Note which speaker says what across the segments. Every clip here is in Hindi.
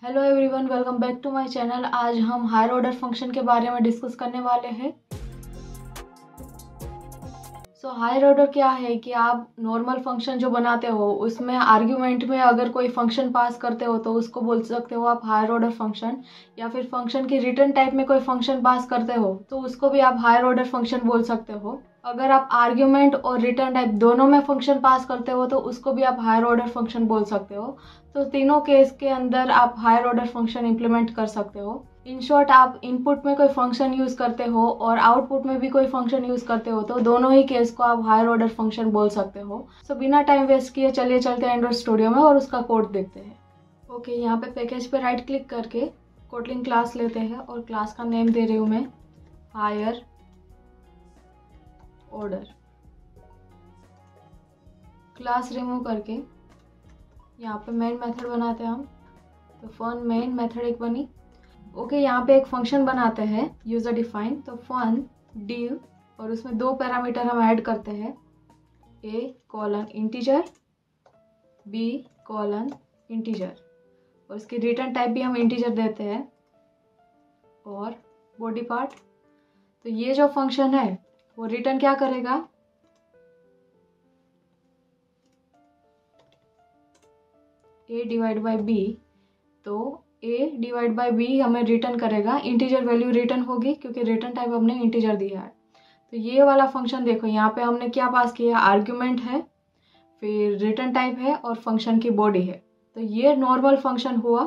Speaker 1: Hello everyone, welcome back to my channel. आज हम हायर ऑर्डर फंक्शन के बारे में डिस्कस करने वाले हैं। हायर ऑर्डर क्या है कि आप नॉर्मल फंक्शन जो बनाते हो उसमें आर्ग्यूमेंट में अगर कोई फंक्शन पास करते हो तो उसको बोल सकते हो आप हायर ऑर्डर फंक्शन, या फिर फंक्शन की रिटर्न टाइप में कोई फंक्शन पास करते हो तो उसको भी आप हायर ऑर्डर फंक्शन बोल सकते हो। अगर आप आर्ग्यूमेंट और रिटर्न टाइप दोनों में फंक्शन पास करते हो तो उसको भी आप हायर ऑर्डर फंक्शन बोल सकते हो। तो तीनों केस के अंदर आप हायर ऑर्डर फंक्शन इंप्लीमेंट कर सकते हो। इन शॉर्ट, आप इनपुट में कोई फंक्शन यूज करते हो और आउटपुट में भी कोई फंक्शन यूज करते हो तो दोनों ही केस को आप हायर ऑर्डर फंक्शन बोल सकते हो। बिना टाइम वेस्ट किए चलिए चलते हैं एंड्रॉइड स्टूडियो में और उसका कोड देखते हैं। ओके, यहाँ पे पैकेज पे राइट क्लिक करके कोटलिन क्लास लेते हैं और क्लास का नेम दे रही हूँ मैं हायर ऑर्डर। क्लास रिमूव करके यहाँ पे मेन मेथड बनाते हैं हम। तो फन मेन मेथड एक बनी। ओके, यहाँ पे एक फंक्शन बनाते हैं यूजर डिफाइन। तो फन डिव और उसमें दो पैरामीटर हम ऐड करते हैं, a colon integer, b colon integer, और इसकी रिटर्न टाइप भी हम इंटीजर देते हैं और बॉडी पार्ट। तो ये जो फंक्शन है वो रिटर्न क्या करेगा, a डिवाइड बाई b। तो a डिवाइड बाई b हमें रिटर्न करेगा, इंटीजर वैल्यू रिटर्न होगी क्योंकि रिटर्न टाइप हमने इंटीजर दिया है। तो ये वाला फंक्शन देखो, यहाँ पे हमने क्या पास किया, आर्ग्यूमेंट है, फिर रिटर्न टाइप है और फंक्शन की बॉडी है। तो ये नॉर्मल फंक्शन हुआ।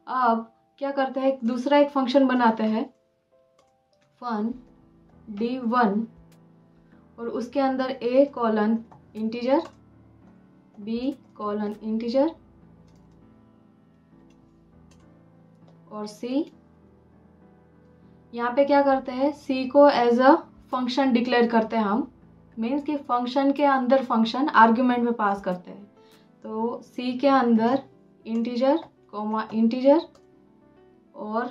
Speaker 1: अब क्या करते हैं, दूसरा एक फंक्शन बनाते हैं फन d1 और उसके अंदर a colon integer, b colon integer और c। यहाँ पे क्या करते हैं, c को एज अ फंक्शन डिक्लेयर करते हैं हम, मीन्स कि फंक्शन के अंदर फंक्शन आर्ग्यूमेंट में पास करते हैं। तो c के अंदर इंटीजर कॉमा इंटीजर और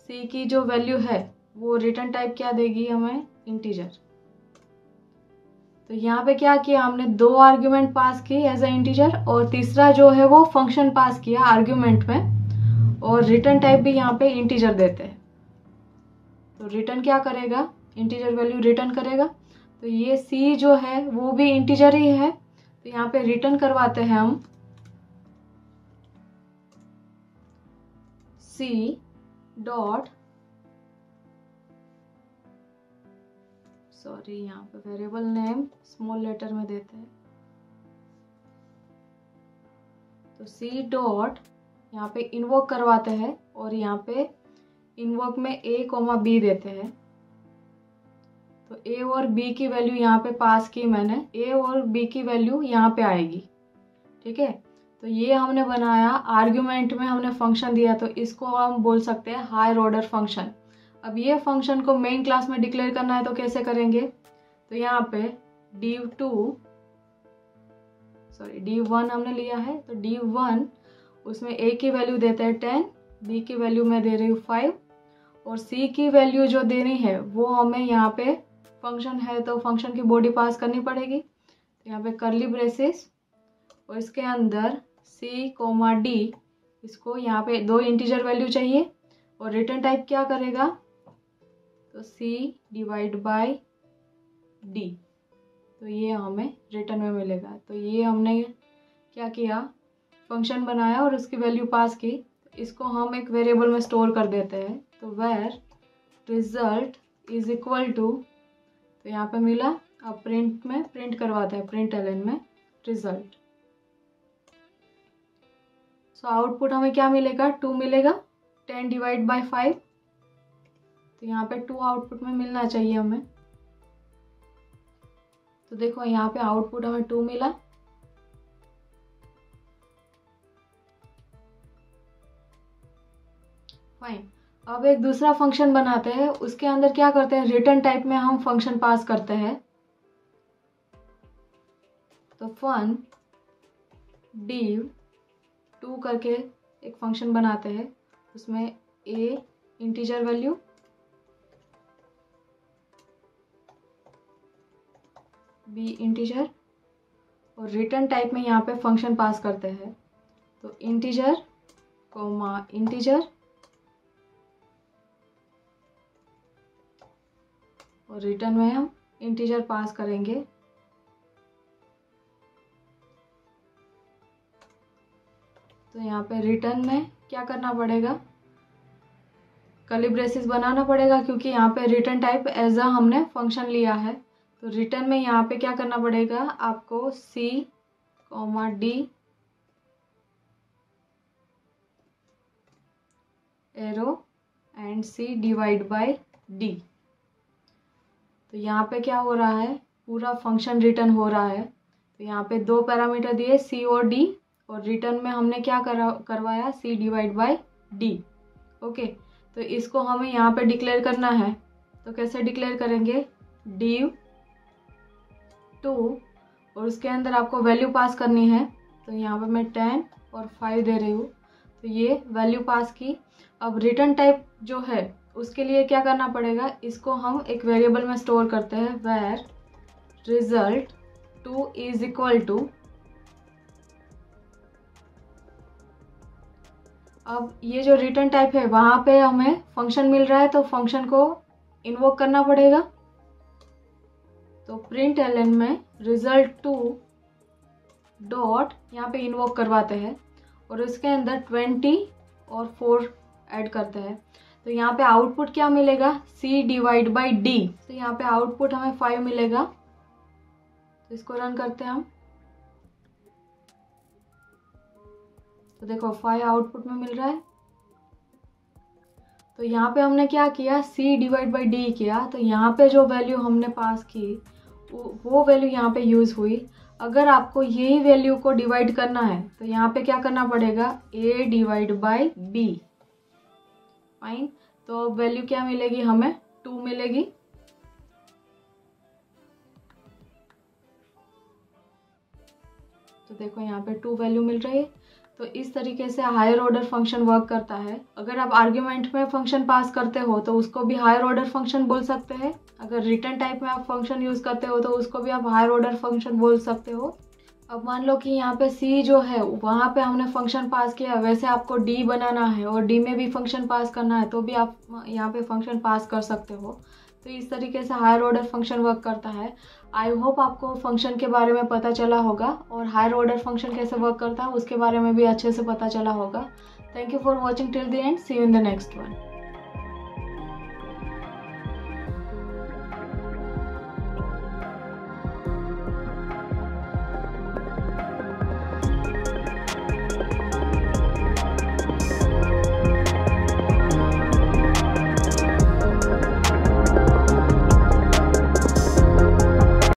Speaker 1: c की जो वैल्यू है वो रिटर्न टाइप क्या देगी हमें, इंटीजर। तो यहाँ पे क्या किया हमने, दो आर्ग्यूमेंट पास की एज अ इंटीजर और तीसरा जो है वो फंक्शन पास किया आर्ग्यूमेंट में और रिटर्न टाइप भी यहाँ पे इंटीजर देते हैं। तो रिटर्न क्या करेगा, इंटीजर वैल्यू रिटर्न करेगा। तो ये c जो है वो भी इंटीजर ही है, तो यहाँ पे रिटर्न करवाते हैं हम c डॉट, सॉरी यहाँ पे वेरिएबल नेम स्मॉल लेटर में देते हैं। तो c डॉट यहाँ पे इन्वोक करवाते हैं और यहाँ पे इन्वोक में a कोमा b देते हैं। तो a और b की वैल्यू यहाँ पे पास की मैंने, a और b की वैल्यू यहाँ पे आएगी। ठीक है, तो ये हमने बनाया, आर्ग्यूमेंट में हमने फंक्शन दिया तो इसको हम बोल सकते हैं हायर ऑर्डर फंक्शन। अब ये फंक्शन को मेन क्लास में डिक्लेयर करना है तो कैसे करेंगे, तो यहाँ पे d1 हमने लिया है। तो d1 उसमें a की वैल्यू देते हैं 10, b की वैल्यू मैं दे रही हूँ 5 और c की वैल्यू जो देनी है वो हमें यहाँ पे फंक्शन है तो फंक्शन की बॉडी पास करनी पड़ेगी। तो यहाँ पे करली ब्रेसेस और इसके अंदर c कोमा d, इसको यहाँ पे दो इंटीजर वैल्यू चाहिए और रिटर्न टाइप क्या करेगा, तो c डिवाइड बाय d। तो ये हमें रिटर्न में मिलेगा। तो ये हमने क्या किया, फंक्शन बनाया और उसकी वैल्यू पास की। इसको हम एक वेरिएबल में स्टोर कर देते हैं। तो where result is equal to, तो यहाँ पे मिला, अब प्रिंट में प्रिंट करवाते हैं, प्रिंट एलन में रिजल्ट। सो आउटपुट हमें क्या मिलेगा, 2 मिलेगा, 10 डिवाइड बाय 5। तो यहाँ पे 2 आउटपुट में मिलना चाहिए हमें। तो देखो यहाँ पे आउटपुट हमें 2 मिला। फाइन, अब एक दूसरा फंक्शन बनाते हैं, उसके अंदर क्या करते हैं, रिटर्न टाइप में हम फंक्शन पास करते हैं। तो फन div2 करके एक फंक्शन बनाते हैं, उसमें a integer value, b integer और रिटर्न टाइप में यहाँ पे फंक्शन पास करते हैं। तो इंटीजर कॉमा इंटीजर और रिटर्न में हम इंटीजर पास करेंगे। तो यहाँ पे रिटर्न में क्या करना पड़ेगा, कर्ली ब्रेसेस बनाना पड़ेगा, क्योंकि यहाँ पे रिटर्न टाइप एज अ हमने फंक्शन लिया है। तो रिटर्न में यहाँ पे क्या करना पड़ेगा आपको, C comma D arrow and C divide by D. तो यहाँ पे क्या हो रहा है, पूरा फंक्शन रिटर्न हो रहा है। तो यहाँ पे दो पैरामीटर दिए सी और डी, और रिटर्न में हमने क्या करवाया, सी डिवाइड बाय डी। ओके, तो इसको हमें यहाँ पे डिक्लेयर करना है। तो कैसे डिक्लेयर करेंगे, div 2 और उसके अंदर आपको वैल्यू पास करनी है। तो यहाँ पे मैं 10 और 5 दे रही हूँ। तो ये वैल्यू पास की। अब रिटर्न टाइप जो है उसके लिए क्या करना पड़ेगा, इसको हम एक वेरिएबल में स्टोर करते हैं, where result2 is equal to. अब ये जो रिटर्न टाइप है वहाँ पे हमें फंक्शन मिल रहा है, तो फंक्शन को इन्वोक करना पड़ेगा। तो प्रिंट एलन में result2 डॉट यहाँ पे इन्वोक करवाते हैं और उसके अंदर 20 और 4 ऐड करते हैं। तो यहाँ पे आउटपुट क्या मिलेगा, c डिवाइड बाई d। तो यहाँ पे आउटपुट हमें 5 मिलेगा। तो इसको रन करते हैं हम। तो देखो 5 आउटपुट में मिल रहा है। तो यहाँ पे हमने क्या किया, c डिवाइड बाई d किया। तो यहाँ पे जो वैल्यू हमने पास की वो वैल्यू यहाँ पे यूज़ हुई। अगर आपको यही वैल्यू को डिवाइड करना है तो यहाँ पे क्या करना पड़ेगा, a divide by b। Fine, तो वैल्यू क्या मिलेगी हमें, 2 मिलेगी। तो देखो यहाँ पे 2 वैल्यू मिल रही है। तो इस तरीके से हायर ऑर्डर फंक्शन वर्क करता है। अगर आप आर्ग्यूमेंट में फंक्शन पास करते हो तो उसको भी हायर ऑर्डर फंक्शन बोल सकते हैं। अगर रिटर्न टाइप में आप फंक्शन यूज़ करते हो तो उसको भी आप हायर ऑर्डर फंक्शन बोल सकते हो। अब मान लो कि यहाँ पे सी जो है वहाँ पे हमने फंक्शन पास किया, वैसे आपको डी बनाना है और डी में भी फंक्शन पास करना है, तो भी आप यहाँ पे फंक्शन पास कर सकते हो। तो इस तरीके से हायर ऑर्डर फंक्शन वर्क करता है। आई होप आपको फंक्शन के बारे में पता चला होगा और हायर ऑर्डर फंक्शन कैसे वर्क करता है उसके बारे में भी अच्छे से पता चला होगा। Thank you for watching till the end. See you in the next one.